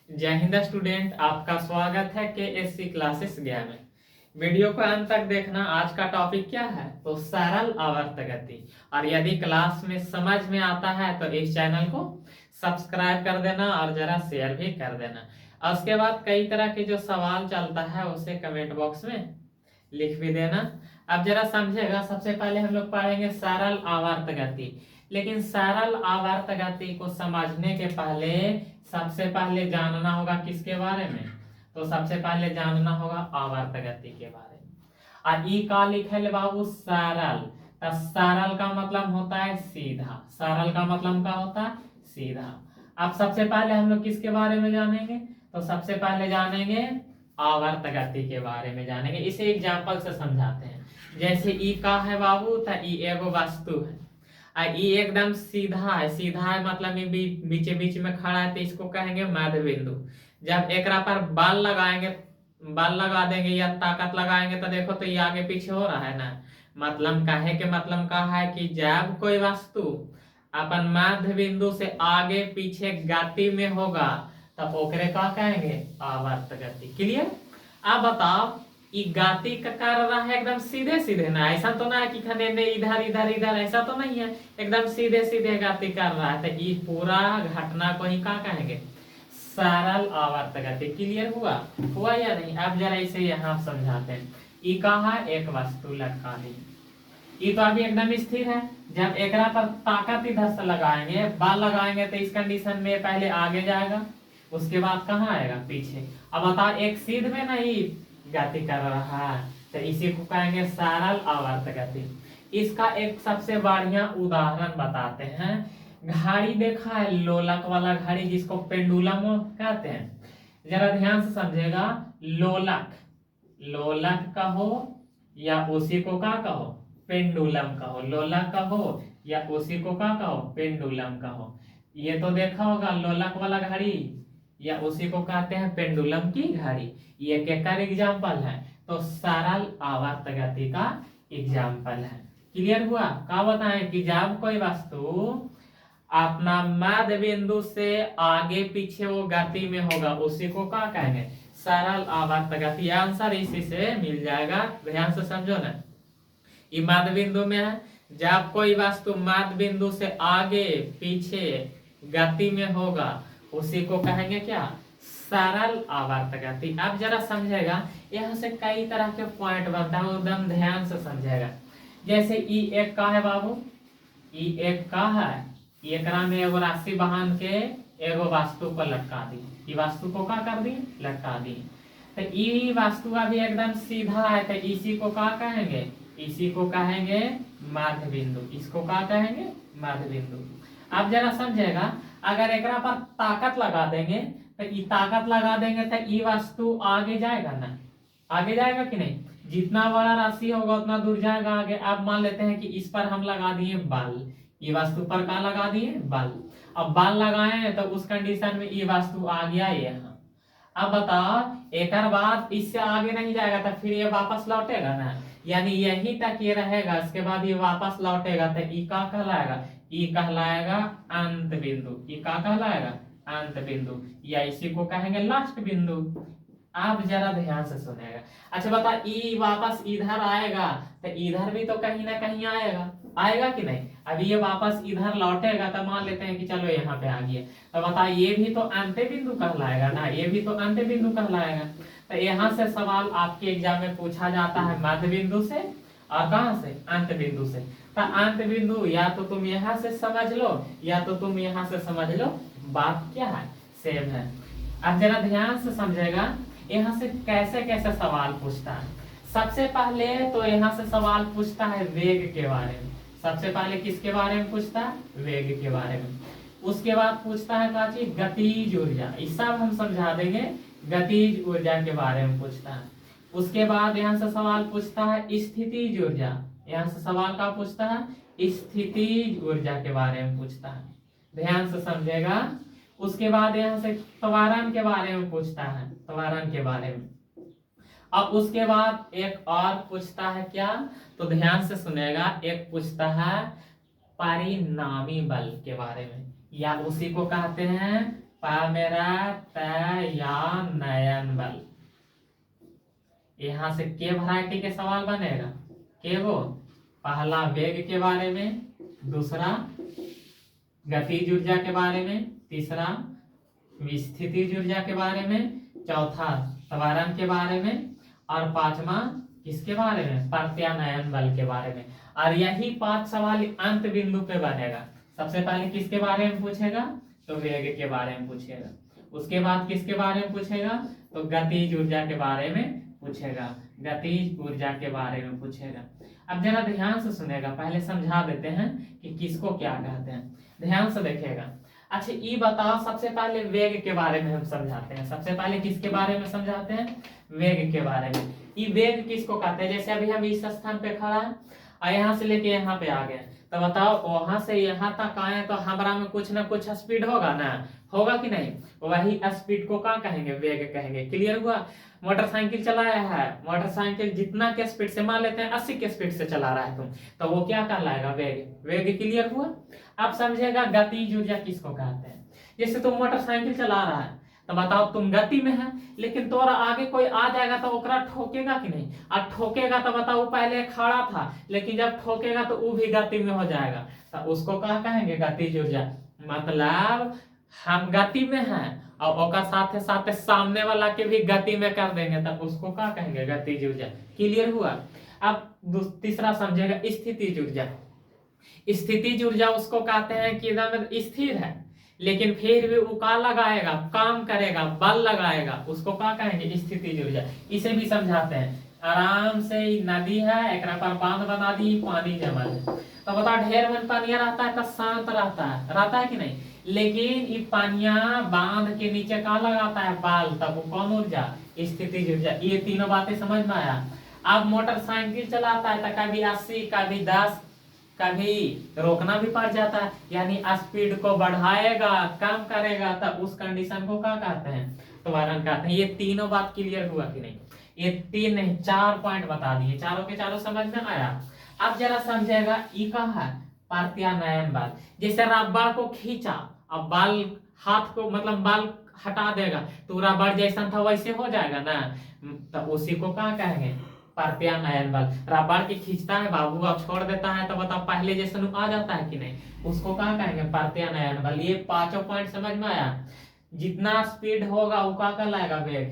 जय हिंद स्टूडेंट, आपका स्वागत है के एस सी क्लासेस गया में। वीडियो को अंत तक देखना। आज का टॉपिक क्या है तो सरल आवर्त गति। और यदि क्लास में समझ में आता है तो इस चैनल को सब्सक्राइब कर देना और जरा शेयर भी कर देना। और उसके बाद कई तरह के जो सवाल चलता है उसे कमेंट बॉक्स में लिख भी देना। अब जरा समझेगा, सबसे पहले हम लोग पढ़ेंगे सरल आवर्त गति। लेकिन सरल आवर्त गति को समझने के पहले सबसे पहले जानना होगा किसके बारे में, तो सबसे पहले जानना होगा आवर्त गति के बारे में। और ई का लिखल बाबू सरल, तो सरल का मतलब होता है सीधा। सरल का मतलब क्या होता है? सीधा। अब सबसे पहले हम लोग किसके बारे में जानेंगे, तो सबसे पहले जानेंगे आवर्त गति के बारे में जानेंगे। इसे एग्जाम्पल से समझाते हैं। जैसे ई का है बाबू, तो ई एगो वस्तु है। ई एकदम सीधा है। सीधा है मतलब ये बीचे बीच में खड़ा है, तो इसको कहेंगे मध्य बिंदु। जब एक पर बल लगाएंगे, बल लगा देंगे या ताकत लगाएंगे तो देखो तो ये आगे पीछे हो रहा है ना। मतलब कहे के मतलब का है कि जब कोई वस्तु अपन मध्य बिंदु से आगे पीछे गति में होगा तब ओकरे का कहेंगे आवर्त गति। क्लियर? अब बताओ, ई गति का कर रहा है एकदम सीधे सीधे ना, ऐसा तो ना है कि खने ने इधर इधर इधर, ऐसा तो नहीं है। एकदम सीधे सीधे गति कर रहा है, तो ई पूरा घटना को ही क्या कहेंगे? सरल आवर्त गति। क्लियर हुआ या नहीं? अब जरा इसे यहाँ समझाते हैं। ई कहा एक वस्तु लटका दी, ये तो अभी एकदम स्थिर है। जब एकरा पर ताकत इधर से लगाएंगे, बल लगाएंगे, तो इस कंडीशन में पहले आगे जाएगा, उसके बाद कहाँ आएगा? पीछे। अब बताओ, एक सीध में नहीं गति कर रहा है, तो इसी को कहेंगे सरल आवर्त गति। इसका एक सबसे बढ़िया उदाहरण बताते हैं। घड़ी देखा है, लोलक वाला घड़ी जिसको पेंडुलम कहते हैं। जरा ध्यान से समझेगा। लोलक, लोलक कहो या उसी को क्या कहो? पेंडुलम कहो। लोलक कहो या उसी को क्या कहो? पेंडुलम कहो। ये तो देखा होगा लोलक वाला घड़ी, या उसी को कहते हैं पेंडुलम की घड़ी। ये केकर एग्जाम्पल है? तो सरल आवर्त गति का एग्जाम्पल है। क्लियर हुआ? क्या बताएं कि जब कोई वस्तु अपना मध्य बिंदु से आगे पीछे वो गति में होगा उसी को क्या कहेंगे? सरल आवर्त गति। आंसर इसी से मिल जाएगा। ध्यान से समझो ना। ये मध्य बिंदु में है। जब कोई वस्तु मध्य बिंदु से आगे पीछे गति में होगा उसी को कहेंगे क्या? सरल आवर्त गति। अब जरा समझेगा, यहाँ से कई तरह के पॉइंट बनता है, एकदम ध्यान से समझेगा। जैसे ई एक का है बाबू, ई एक का है, एकरा में एगो राशि बांध के एगो वस्तु को लटका दी। ये वस्तु को क्या कर दी? लटका दी। तो ई वस्तु अभी एकदम सीधा है, तो इसी को क्या कहेंगे? इसी को कहेंगे मध्य बिंदु। इसको क्या कहेंगे? मध्य बिंदु। अब जरा समझेगा, अगर एकरा पर ताकत लगा देंगे, तो ये ताकत लगा देंगे तो ये वस्तु आगे जाएगा ना? आगे जाएगा कि नहीं? जितना बड़ा राशि होगा उतना दूर जाएगा आगे। अब मान लेते हैं कि इस पर हम लगा दिए बल, ये वस्तु पर क्या लगा दिए? बल। अब बल लगाए तो उस कंडीशन में ये वस्तु आ गया यहाँ। अब बताओ, एक बाद इससे आगे नहीं जाएगा तो फिर ये वापस लौटेगा ना, यानी यहीं तक ये रहेगा, इसके बाद ये वापस लौटेगा, तो ई का कहलाएगा? ई कहलाएगा अंत बिंदु। ई का कहलाएगा? अंत बिंदु, या इसी को कहेंगे लास्ट बिंदु। आप जरा ध्यान से सुनेगा। अच्छा बता, ई वापस इधर आएगा तो इधर भी तो कहीं ना कहीं आएगा, आएगा कि नहीं? अभी ये वापस इधर लौटेगा तो मान लेते हैं कि चलो यहाँ पे आ गया, तो बता ये भी तो अंत बिंदु कहलाएगा ना, ये भी तो अंत बिंदु कहलाएगा। तो यहाँ से सवाल आपके एग्जाम में पूछा जाता है मध्य बिंदु से, और कहाँ से? अंत बिंदु से। तो अंत बिंदु या तो तुम यहाँ से समझ लो या तो तुम यहाँ से समझ लो, बात क्या है? सेम है। अब जरा ध्यान से समझेगा, यहाँ से कैसे कैसे सवाल पूछता है। सबसे पहले तो यहाँ से सवाल पूछता है वेग के बारे में। सबसे पहले किसके बारे में पूछता है? वेग के बारे में। उसके बाद पूछता है क्या चीज? गतिज ऊर्जा। इस सब हम समझा देंगे। गतिज ऊर्जा के बारे में पूछता है। उसके बाद यहाँ से सवाल पूछता है स्थितिज ऊर्जा। यहाँ से सवाल का पूछता है? स्थितिज ऊर्जा के बारे में पूछता है। ध्यान से समझेगा। उसके बाद यहाँ से त्वरण के बारे में पूछता है, त्वरण के बारे में। अब उसके बाद एक और पूछता है क्या, तो ध्यान से सुनेगा, एक पूछता है परिणामी बल के बारे में, या उसी को कहते हैं पामेरातयानयन बल। यहां से के वैरायटी के सवाल बनेगा। के वो पहला वेग के बारे में, दूसरा गतिज ऊर्जा के बारे में, तीसरा स्थितिज ऊर्जा के बारे में, चौथा त्वरण के बारे में, और पांचवा किसके बारे में, प्रत्यानयन बल के बारे में। और यही 5 सवाल अंत बिंदु पे बनेगा। सबसे पहले किसके बारे में पूछेगा, तो वेग के बारे में पूछेगा। उसके बाद किसके बारे में पूछेगा, तो गतिज ऊर्जा के बारे में पूछेगा, गतिज ऊर्जा के बारे में पूछेगा। अब जरा ध्यान से सुनेगा, पहले समझा देते हैं कि किसको क्या कहते हैं, ध्यान से देखेगा। अच्छा ये बताओ, सबसे पहले वेग के बारे में हम समझाते हैं। सबसे पहले किसके बारे में समझाते हैं, वेग के बारे में। ये वेग किसको कहते हैं, जैसे अभी हम इस स्थान पे खड़ा है और यहाँ से लेके यहाँ पे आ गए, तो बताओ वहां से यहाँ तक आए तो हमारा में कुछ ना कुछ स्पीड होगा ना, होगा कि नहीं। वही स्पीड को क्या कहेंगे, वेग कहेंगे। क्लियर हुआ। मोटरसाइकिल चलाया है, मोटरसाइकिल जितना के स्पीड से, मान लेते हैं 80 के स्पीड से चला रहा है तुम, तो वो क्या कहलाएगा, वेग। वेग क्लियर हुआ। अब समझेगा गतिज ऊर्जा किसको कहते हैं। जैसे तुम मोटरसाइकिल चला रहा है, तो बताओ तुम गति में है, लेकिन तोरा आगे कोई आ जाएगा तो ओकरा ठोकेगा कि नहीं। और ठोकेगा तो बताओ पहले खड़ा था, लेकिन जब ठोकेगा तो वो भी गति में हो जाएगा, तो उसको क्या कहेंगे, गतिज ऊर्जा। मतलब हम गति में हैं और ओकर साथे साथे सामने वाला के भी गति में कर देंगे, तब उसको क्या कहेंगे, गतिज ऊर्जा। क्लियर हुआ। अब तीसरा समझेगा स्थितिज ऊर्जा। स्थितिज ऊर्जा उसको कहते हैं कि एकदम स्थिर है, लेकिन फिर भी वो का लगाएगा, काम करेगा, बल लगाएगा, उसको क्या कहेंगे, स्थितिज ऊर्जा। इसे भी समझाते हैं। आराम से नदी है, एक पर बांध बना दी, पानी जमा है, तो बताओ ढेर में पानिया रहता है तो शांत रहता है कि नहीं। लेकिन ये पानिया बांध के नीचे का लगाता है, बाल, तब वो कौन ऊर्जा, स्थितिज ऊर्जा। ये तीनों बातें समझ में आया। अब मोटरसाइकिल चलाता है तो कभी 80, कभी 10, कभी रोकना भी पड़ जाता है, यानी स्पीड को बढ़ाएगा, कम करेगा, तब उस कंडीशन को क्या कहते हैं, त्वरण कहते हैं। ये तीनों बात क्लियर हुआ कि नहीं। ये 3 नहीं 4 पॉइंट बता दिए, चारों के चारों समझ में आया। अब जरा समझेगा ई का है प्रत्यानयन बल। जैसे रबड़ को खींचा, अब बाल हाथ को मतलब बाल हटा देगा, तो रबड़ जैसा था वैसे हो जाएगा ना, तो उसी को क्या कहेंगे, प्रत्यानयन बल। रबड़ की खींचता है बाबू, अब छोड़ देता है, तो बताओ पहले जैसा आ जाता है कि नहीं, उसको क्या कहेंगे, प्रत्यानयन बल। ये 5 पॉइंट समझ में आया। जितना स्पीड होगा वो क्या कहलाएगा, वेग।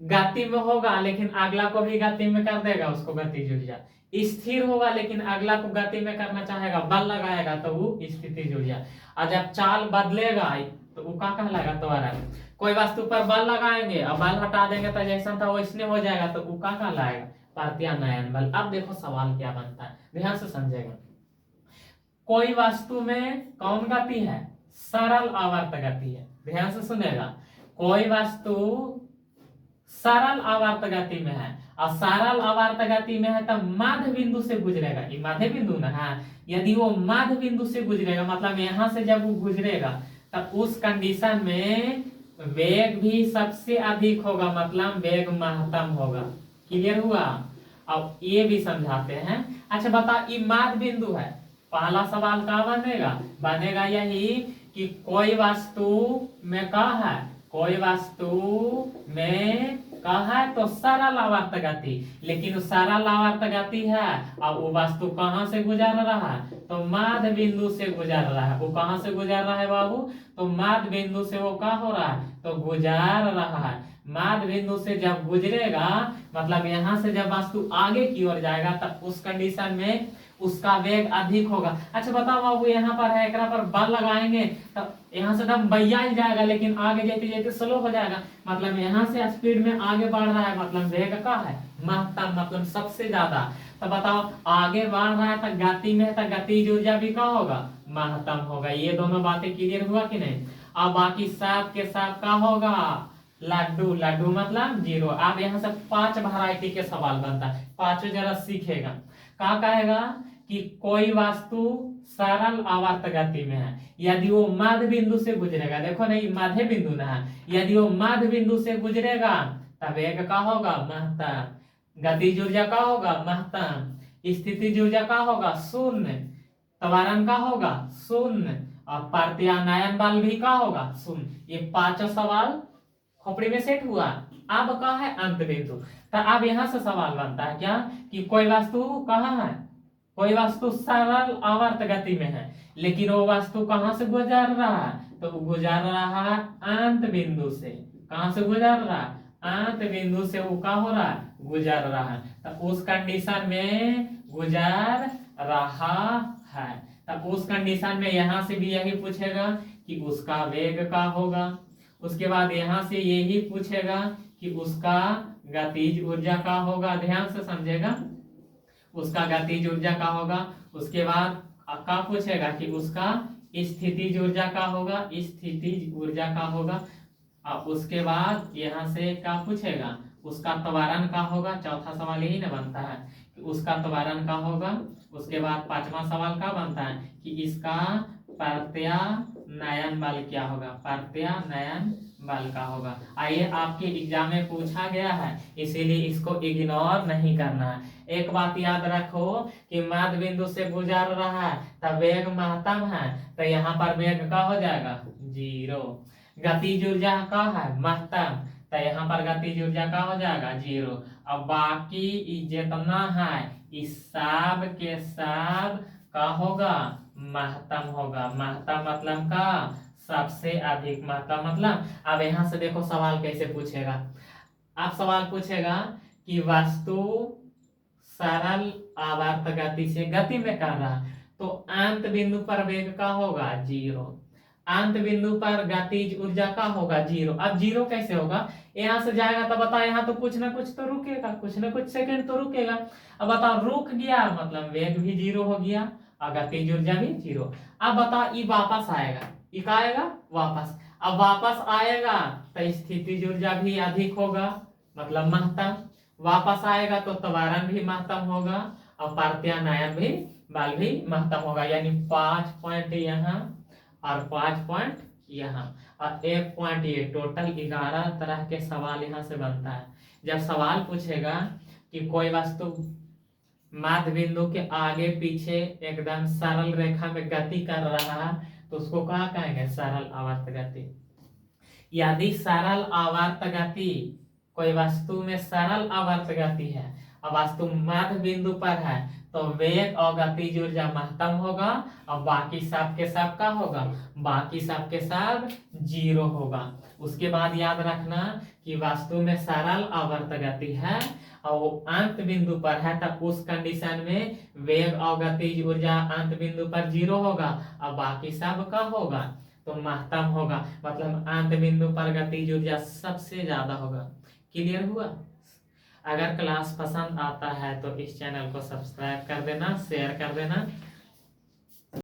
गति में होगा लेकिन अगला को भी गति में कर देगा, उसको गतिज ऊर्जा। स्थिर होगा लेकिन अगला को गति में करना चाहेगा, बल लगाएगा, तो वो स्थितिज ऊर्जा। और जब चाल बदलेगा तो वो क्या कहलाएगा, त्वरण। कोई वस्तु पर बल लगाएंगे और बल हटा देंगे तो जैसा था वैसने हो जाएगा, तो वो क्या कहलाएगा, प्रत्यानयन बल। अब देखो सवाल क्या बनता है, ध्यान से समझेगा। कोई वस्तु में कौन गति है, सरल आवर्त गति है। ध्यान से सुनेगा। कोई वस्तु सरल आवर्त गति में है, और सरल आवर्त गति में है तो मध्य बिंदु से गुजरेगा। ये मध्य बिंदु ना है, यदि वो मध्य बिंदु से गुजरेगा, मतलब यहाँ से जब वो गुजरेगा, तब उस कंडीशन में वेग भी सबसे अधिक होगा, मतलब वेग महत्तम होगा। क्लियर हुआ। अब ये भी समझाते हैं। अच्छा बता, ये मध्य बिंदु है, पहला सवाल क्या बनेगा यही कि कोई वस्तु में क्या है, कोई वस्तु में क्या है, तो सरल आवर्त गति। लेकिन सरल आवर्त गति है और वो वस्तु कहाँ से गुजर रहा है, तो मध्य बिंदु से गुजर रहा है। वो कहाँ से गुजर रहा है बाबू, तो मध्य बिंदु से वो क्या हो रहा है, तो गुजर रहा है। मध्य बिंदु से जब गुजरेगा, मतलब यहाँ से जब वस्तु आगे की ओर जाएगा, तब उस कंडीशन में उसका वेग अधिक होगा। अच्छा बताओ बाबू, यहाँ पर है, एक पर बल लगाएंगे तो यहाँ से दम बैया ही जाएगा, लेकिन आगे जाते जाते स्लो हो जाएगा, मतलब यहाँ से स्पीड में आगे बढ़ रहा है, मतलब वेग का है महत्तम, मतलब सबसे ज्यादा। तो बताओ आगे बढ़ रहा है तो गति में, तो गतिज ऊर्जा भी क्या होगा, महत्तम होगा। ये दोनों बातें क्लियर हुआ कि नहीं। अब बाकी सब के सब का होगा लड्डू, लड्डू मतलब 0। अब यहाँ से 5 वैरायटी के सवाल बनता है, पांचों जरा सीखेगा। क्या कहेगा कि कोई वस्तु सरल आवर्त गति में है, यदि वो मध्य बिंदु से गुजरेगा, देखो नहीं मध्य बिंदु ना है, यदि वो मध्य बिंदु से गुजरेगा तब वेग का होगा महत्तम, गतिज ऊर्जा का होगा महत्तम, स्थितिज ऊर्जा का होगा शून्य, त्वरण का होगा शून्य, और प्रत्यानयन बल भी का होगा शून्य। ये पांचों सवाल खोपड़ी में सेट हुआ। अब का है अंत बिंदु। तो अब यहाँ से सवाल बनता है क्या कि कोई वस्तु कहाँ है, कोई वस्तु सरल आवर्त गति में है, लेकिन वो वस्तु कहाँ से गुजर रहा है, तो वो गुजर रहा है अंत बिंदु से। कहाँ से गुजर रहा है, अंत बिंदु से वो क्या हो रहा है, गुजर रहा है। तो उस कंडीशन में गुजर रहा है, तो उस कंडीशन में यहाँ से भी यही पूछेगा कि उसका वेग का होगा। उसके बाद यहाँ से यही पूछेगा कि उसका गतिज ऊर्जा का होगा। ध्यान से समझेगा, उसका गतिज ऊर्जा का होगा। उसके बाद क्या पूछेगा कि उसका स्थितिज ऊर्जा का होगा, स्थितिज ऊर्जा का होगा। और उसके बाद यहाँ से क्या पूछेगा, उसका त्वरण का होगा। चौथा सवाल यही ना बनता है कि उसका त्वरण का होगा। उसके बाद पांचवा सवाल का बनता है कि इसका प्रत्यानयन बल क्या होगा, प्रत्यानयन बल का होगा। आइए आपके एग्जाम में पूछा गया है, इसीलिए इसको इग्नोर नहीं करना है। एक बात याद रखो कि मध्य बिंदु से गुजर रहा है तब वेग महत्तम है, तो यहाँ पर वेग का हो जाएगा 0। गतिज ऊर्जा का है महत्तम, तो यहाँ पर गतिज ऊर्जा का हो जाएगा 0। अब बाकी जितना है इस सब के सब का होगा महत्तम होगा। महत्तम मतलब का सबसे अधिक। महत्तम मतलब अब यहाँ से देखो सवाल कैसे पूछेगा। अब सवाल पूछेगा कि वस्तु सरल आवर्त गति से गति में कर रहा, तो अंत बिंदु पर वेग का होगा 0। अंत बिंदु पर गतिज ऊर्जा का होगा 0। अब 0 कैसे होगा, यहाँ से जाएगा तो बताओ यहाँ तो कुछ ना कुछ तो रुकेगा, कुछ ना कुछ सेकंड तो रुकेगा। अब बताओ रुक गया मतलब वेग भी 0 हो गया और गतिज ऊर्जा भी 0। अब बताओ ये वापस आएगा, ये क्या आएगा वापस। अब वापस आएगा तो स्थितिज ऊर्जा भी अधिक होगा मतलब महत्तम। वापस आएगा तो त्वरण भी महत्तम होगा और प्रत्यानयन भी बल भी महत्तम होगा। यानी 5 पॉइंट यहाँ और 5 पॉइंट यहाँ और 1 पॉइंट ये, टोटल 11 तरह के सवाल यहाँ से बनता है। जब सवाल पूछेगा कि कोई वस्तु मध्य बिंदु के आगे पीछे एकदम सरल रेखा में गति कर रहा है, तो उसको क्या कहेंगे, सरल आवर्त गति। यदि सरल आवर्त गति, कोई वस्तु में सरल आवर्त गति है और वस्तु मध्य बिंदु पर है, तो वेग और गतिज ऊर्जा महत्तम होगा और बाकी सब के सब का होगा, बाकी सब के सब 0 होगा। उसके बाद याद रखना कि वस्तु में सरल आवर्त गति है और वो अंत बिंदु पर है, तब उस कंडीशन में वेग और गतिज ऊर्जा अंत बिंदु पर 0 होगा और बाकी सब का होगा तो महत्तम होगा। मतलब अंत बिंदु पर गतिज ऊर्जा सबसे ज्यादा होगा। क्लियर हुआ। अगर क्लास पसंद आता है तो इस चैनल को सब्सक्राइब कर देना, शेयर कर देना